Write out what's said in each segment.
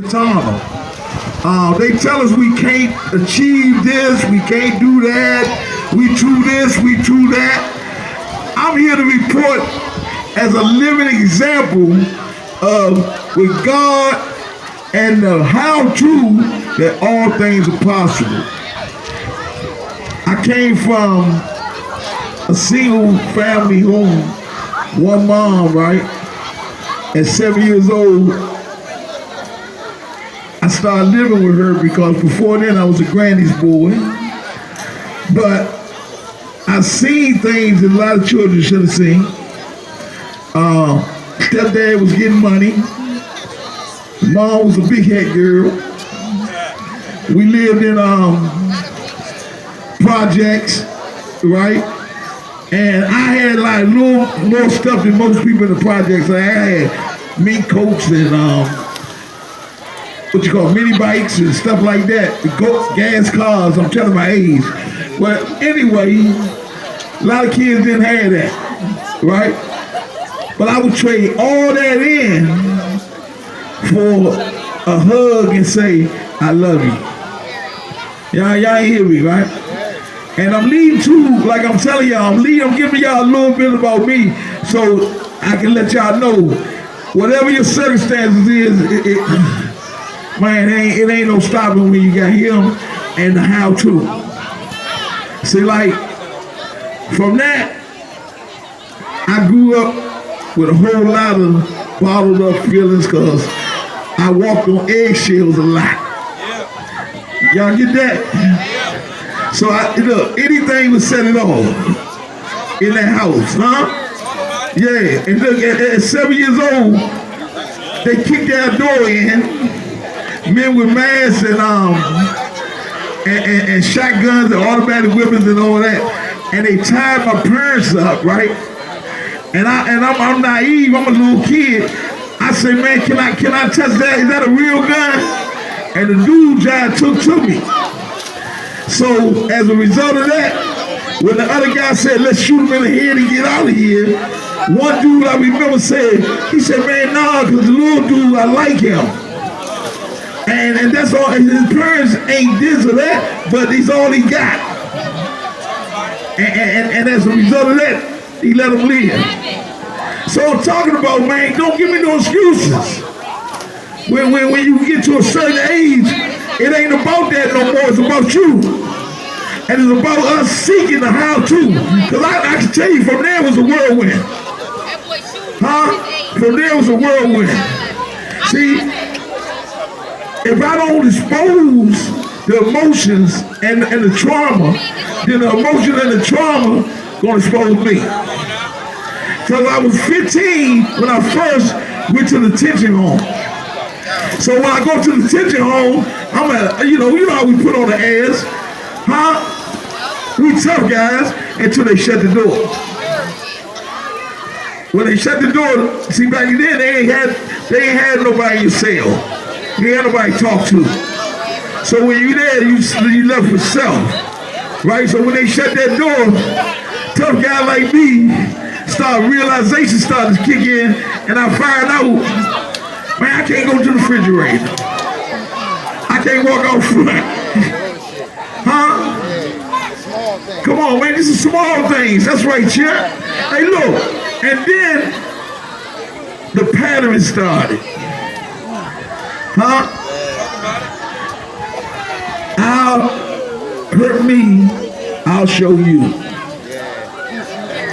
tunnel. They tell us we can't achieve this, we can't do that, we too this, we too that. I'm here to report as a living example of with God and the how-to that all things are possible. I came from a single family home, one mom, right? At 7 years old, I started living with her because before then I was a granny's boy. But I've seen things that a lot of children should have seen. Stepdad was getting money. Mom was a big head girl. We lived in projects, right? And I had like a little more stuff than most people in the projects. I had mink coats and what you call mini bikes and stuff like that. Gas cars, I'm telling my age. But anyway, a lot of kids didn't have that, right? But I would trade all that in for a hug and say, I love you. Y'all ain't hear me, right? And I'm leading to, like I'm telling y'all, I'm giving y'all a little bit about me so I can let y'all know whatever your circumstances is, man, it ain't no stopping when you got him and the how-to. See, like, from that, I grew up with a whole lot of bottled up feelings because I walked on eggshells a lot. Y'all get that? So, look, anything was set it off in that house, huh? Yeah, and look, at 7 years old, they kicked our door in. Men with masks and shotguns and automatic weapons and all that, and they tied my parents up, right? And I'm naive. I'm a little kid. I say, man, can I touch that? Is that a real gun? And the dude just took to me. So as a result of that, when the other guy said, let's shoot him in the head and get out of here, one dude I remember said, he said, man, nah, because the little dude, I like him. And that's all, and his parents ain't this or that, but he's all he got. And as a result of that, he let him live. So I'm talking about, man, don't give me no excuses. When you get to a certain age, it ain't about that no more, it's about you. And it's about us seeking the how-to. Because I can tell you, from there was a whirlwind. Huh? From there was a whirlwind. See, if I don't expose the emotions and the trauma, then the emotion and the trauma gonna expose me. Because I was 15 when I first went to the detention home. So when I go to the detention home, I'm at, you know how we put on the airs, huh? We tough guys until they shut the door. When they shut the door, see back then they ain't had nobody in your cell. You ain't had nobody to talk to. So when you there, you left with self, right? So when they shut that door, tough guy like me, realization started to kick in, and I fired out, man, I can't go to the refrigerator. I can't walk out front. Huh? Come on, man, this is small things. That's right, Chip. Hey, look, and then the pattern started. Huh? I'll hurt me, I'll show you.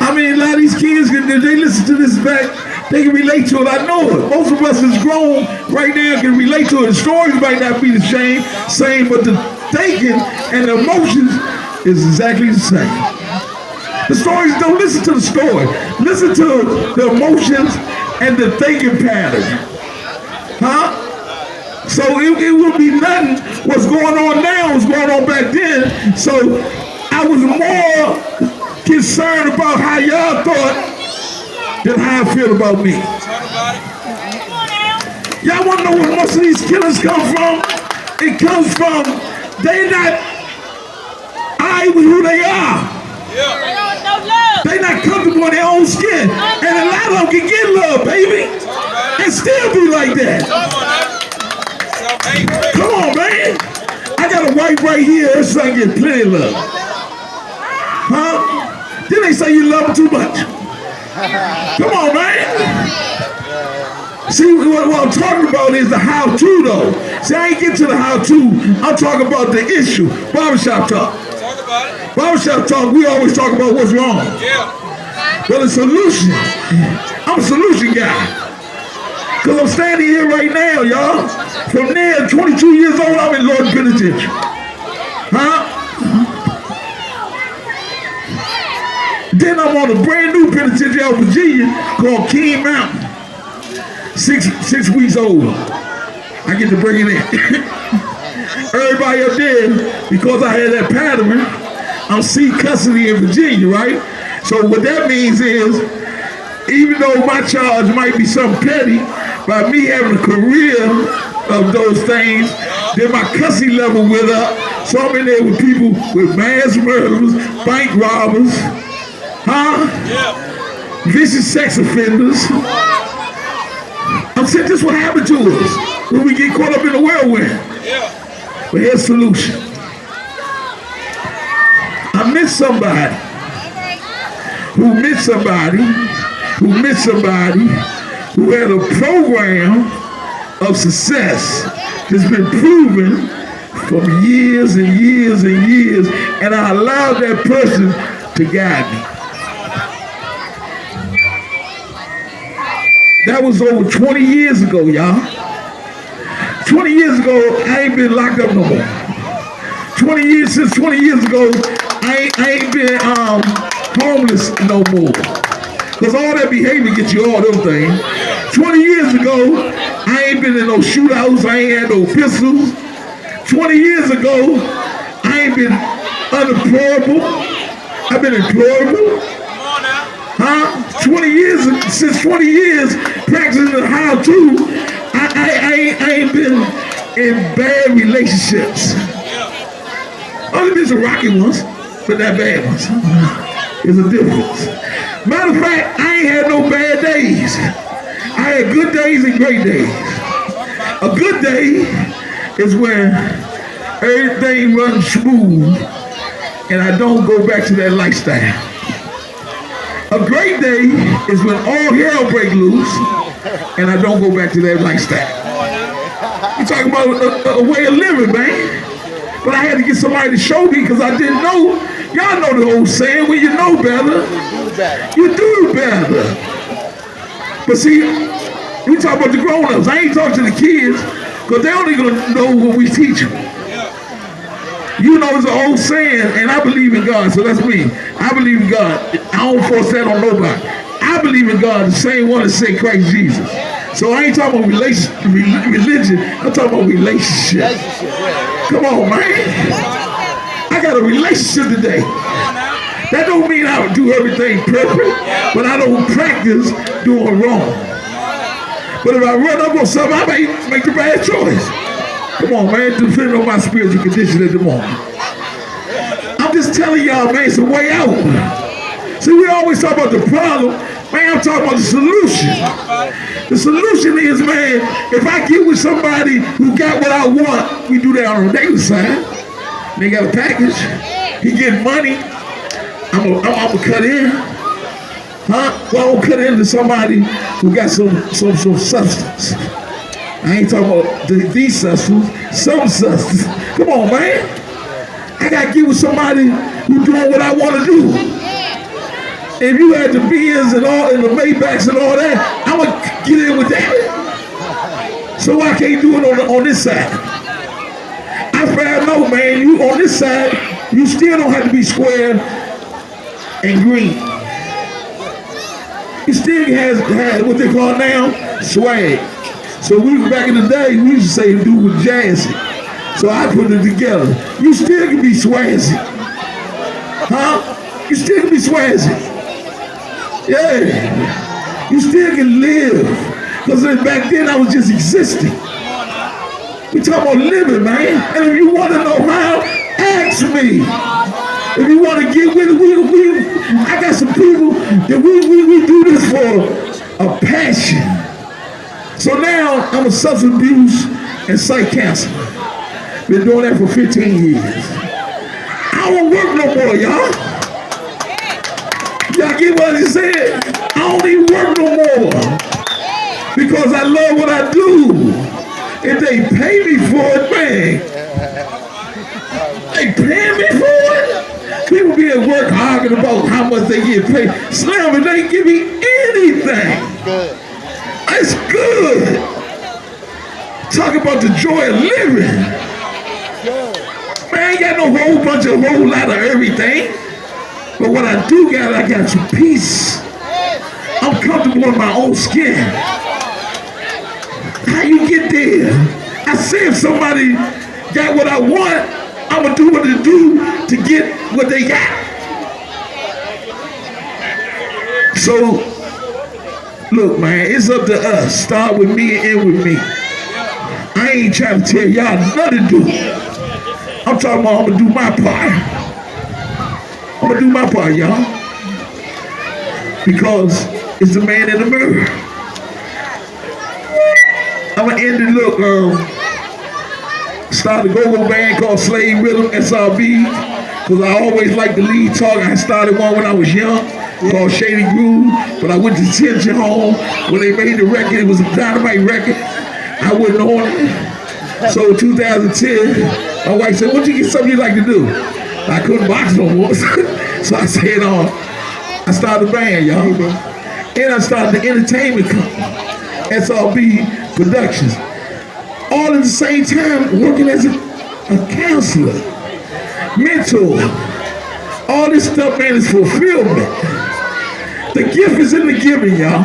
I mean, a lot of these kids, they listen to this back, they can relate to it. I know it. Most of us is grown right now can relate to it. The stories might not be the same, but the thinking and the emotions is exactly the same. The stories, don't listen to the story. Listen to the emotions and the thinking pattern. Huh? So it would be nothing what's going on now was going on back then. So I was more concerned about how y'all thought than how I feel about me. Y'all want to know where most of these killers come from? It comes from they not I with who they are. They not comfortable in their own skin. And a lot of them can get love, baby. And still be like that. Come on, man. I got a wife right here. Her son get plenty of love. Huh? Then they say you love him too much. Come on, man. See, what I'm talking about is the how-to, though. See, I ain't get to the how-to. I'm talking about the issue. Barbershop talk. Talk about it. Barbershop talk, we always talk about what's wrong. Yeah. But the solution, I'm a solution guy. Because I'm standing here right now, y'all. From there, 22 years old, I'm in Lord Penitentiary. Huh? Then I'm on a brand new penitentiary out of Virginia called King Mountain. Six weeks old. I get to bring it in. Everybody up there, because I had that pattern, I'm C custody in Virginia, right? So what that means is, even though my charge might be something petty, by me having a career of those things, then my custody level went up. So I'm in there with people with mass murderers, bank robbers, vicious sex offenders. I'm saying this is what happened to us when we get caught up in the whirlwind. But here's the solution. I met somebody who had a program of success that's been proven from years and years and years, and I allowed that person to guide me. That was over 20 years ago, y'all. 20 years ago, I ain't been locked up no more. Since 20 years ago, I ain't been homeless no more. Because all that behavior gets you all them things. 20 years ago, I ain't been in no shootouts, I ain't had no pistols. 20 years ago, I ain't been unemployable. I've been employable. 20 years, since 20 years practicing the how-to, I ain't been in bad relationships. Only been some rocky ones, but not bad ones. There's a difference. Matter of fact, I ain't had no bad days. I had good days and great days. A good day is when everything runs smooth and I don't go back to that lifestyle. A great day is when all hell breaks loose and I don't go back to that lifestyle. You're talking about a way of living, man. But I had to get somebody to show me because I didn't know. Y'all know the old saying, when you know better, you do better. But see, we talk about the grown-ups. I ain't talking to the kids because they only gonna know what we teach them. You know, it's an old saying, and I believe in God, so that's me. I believe in God. I don't force that on nobody. I believe in God, the same one that said Christ Jesus. So I ain't talking about religion, I'm talking about relationship. Come on, man. I got a relationship today. That don't mean I would do everything perfect, but I don't practice doing wrong. But if I run up on something, I may make the bad choice. Come on, man, depending on my spiritual condition at the moment. I'm just telling y'all, man, it's a way out. See, we always talk about the problem. Man, I'm talking about the solution. The solution is, man, if I get with somebody who got what I want, we do that on a daily sign. They got a package. He getting money. I'm gonna cut in. Well, I'm gonna cut into somebody who got some substance. I ain't talking about these substance, some substance. Come on, man. I gotta get with somebody who doing what I want to do. If you had the Benz and all, and the Maybachs and all that, I'm gonna get in with that. So I can't do it on this side. I found out, man, you on this side, you still don't have to be square and green. You still has what they call now swag. So back in the day, we used to say the dude was jazzy. So I put it together. You still can be swazzy. You still can be swazzy. Yeah. You still can live. Because back then I was just existing. We talk about living, man. And if you want to know how, ask me. If you want to get with it, I got some people that we do this for a passion. So now I'm a substance abuse and psych counseling. Been doing that for 15 years. I don't work no more, y'all. Y'all get what he said? I don't even work no more because I love what I do. If they pay me for it, man, they pay me for it. People be at work arguing about how much they get paid. Slam, they ain't give me anything. That's good. Talk about the joy of living. Man, I ain't got no whole lot of everything. But what I do got, I got some peace. I'm comfortable in my own skin. How you get there? I say if somebody got what I want, I'm going to do what they do to get what they got. So, look, man, it's up to us. Start with me and end with me. I ain't trying to tell y'all nothing to do. I'm talking about I'm going to do my part. I'm going to do my part, y'all. Because it's the man in the mirror. I'm going to end it, look, started a go-go band called Slave Rhythm, SRB, because I always liked the lead talk. I started one when I was young, called Shady Groove, but I went to detention home. When they made the record, it was a dynamite record. I wasn't on it. So in 2010, my wife said, "What you get something you like to do?" I couldn't box no more. So I said, I started a band, y'all. And I started the entertainment company, SRB Productions. All at the same time working as a counselor, mentor. All this stuff, man, is fulfillment. The gift is in the giving, y'all.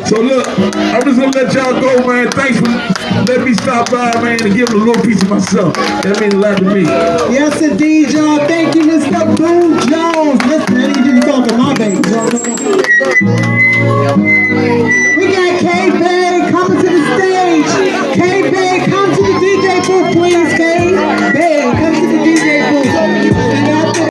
So look, I'm just gonna let y'all go, man. Thanks for letting me stop by, man, and give a little piece of myself. That means a lot to me. Yes, indeed, y'all. Thank you, Mr. Boo Jones. Listen, I need you to talk to my baby. We got K-Bay coming to the stage. K-Bay, come to the DJ booth, please, K-Bay.